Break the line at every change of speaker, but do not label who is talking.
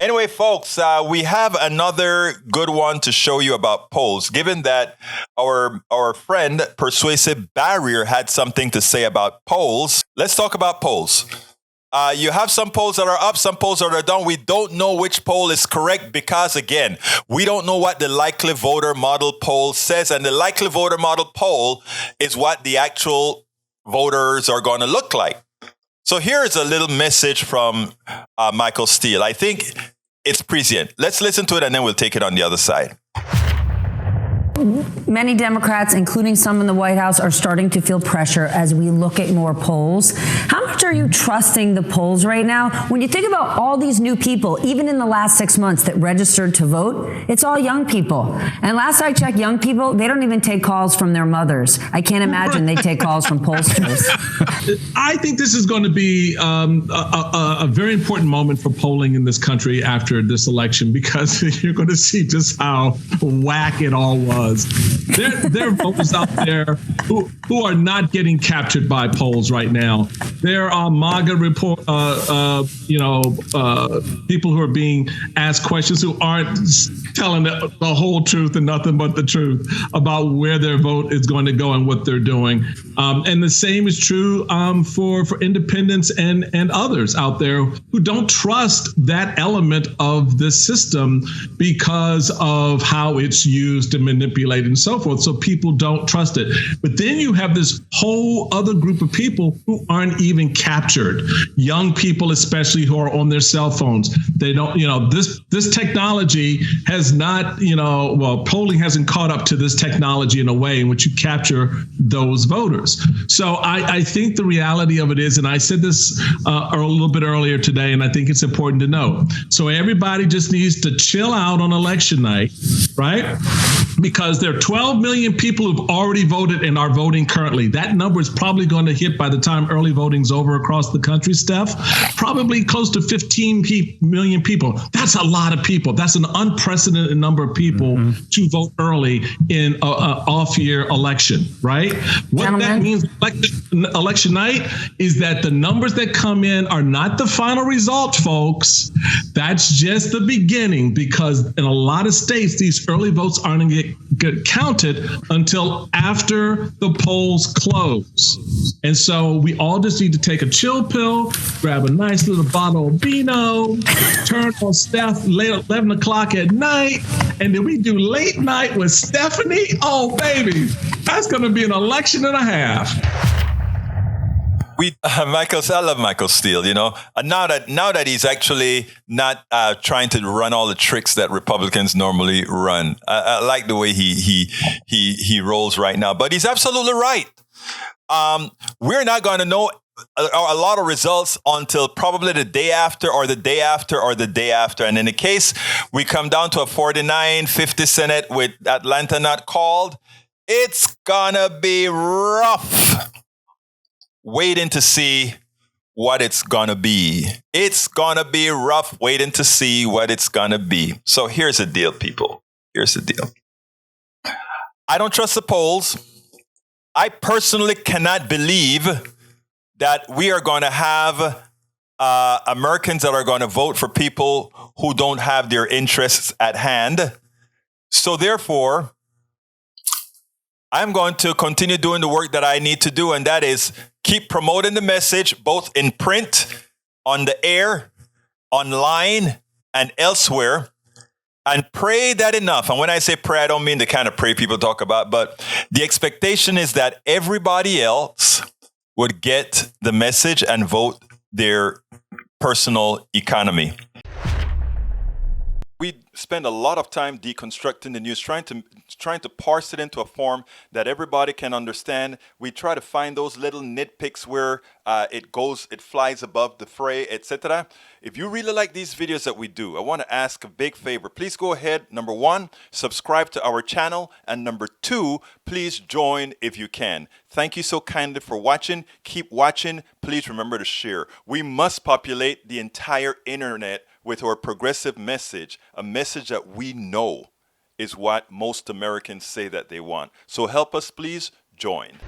Anyway, folks, we have another good one to show you about polls. Given that our friend Persuasive Barrier had something to say about polls, let's talk about polls. You have some polls that are up, some polls that are down. We don't know which poll is correct because, again, we don't know what the likely voter model poll says. And the likely voter model poll is what the actual voters are going to look like. So here's a little message from Michael Steele. I think it's prescient. Let's listen to it and then we'll take it on the other side.
Many Democrats, including some in the White House, are starting to feel pressure as we look at more polls. How much are you trusting the polls right now? When you think about all these new people, even in the last 6 months that registered to vote, it's all young people. And last I checked, young people, they don't even take calls from their mothers. I can't imagine they take calls from pollsters.
I think this is going to be a very important moment for polling in this country after this election, because you're going to see just how whack it all was. There are voters out there who are not getting captured by polls right now. There are MAGA people who are being asked questions who aren't telling the whole truth and nothing but the truth about where their vote is going to go and what they're doing. And the same is true for independents and others out there who don't trust that element of the system because of how it's used to manipulate and so forth. So people don't trust it. But then you have this whole other group of people who aren't even captured. Young people, especially, who are on their cell phones. They don't, this technology has not, polling hasn't caught up to this technology in a way in which you capture those voters. So I think the reality of it is, and I said this a little bit earlier today, and I think it's important to know. So everybody just needs to chill out on election night, right? Because there are 12 million people who've already voted and are voting currently. That number is probably going to hit by the time early voting's over across the country, Steph, probably close to 15 million people. That's a lot of people. That's an unprecedented number of people to vote early in an off-year election, right? What that means election night is that the numbers that come in are not the final result, folks. That's just the beginning, because in a lot of states, these early votes aren't going to get counted until after the polls close. And so we all just need to take a chill pill, grab a nice little bottle of Beano, turn on Steph late 11 o'clock at night, and then we do late night with Stephanie. Oh, baby, that's going to be an election and a half.
I love Michael Steele, and now that he's actually not trying to run all the tricks that Republicans normally run. I like the way he rolls right now, but he's absolutely right. We're not going to know a lot of results until probably the day after or the day after or the day after. And in the case we come down to a 49-50 Senate with Atlanta not called, it's gonna be rough. Waiting to see what it's gonna be. It's gonna be rough waiting to see what it's gonna be. So here's the deal, people. Here's the deal. I don't trust the polls. I personally cannot believe that we are going to have Americans that are going to vote for people who don't have their interests at hand. So therefore, I'm going to continue doing the work that I need to do, and that is keep promoting the message, both in print, on the air, online, and elsewhere, and pray that enough. And when I say pray, I don't mean the kind of pray people talk about, but the expectation is that everybody else would get the message and vote their personal economy. We spend a lot of time deconstructing the news, trying to parse it into a form that everybody can understand. We try to find those little nitpicks where it flies above the fray, etc. If you really like these videos that we do, I want to ask a big favor. Please go ahead. Number one, subscribe to our channel. And number two, please join if you can. Thank you so kindly for watching. Keep watching. Please remember to share. We must populate the entire internet with our progressive message, a message that we know is what most Americans say that they want. So help us, please join.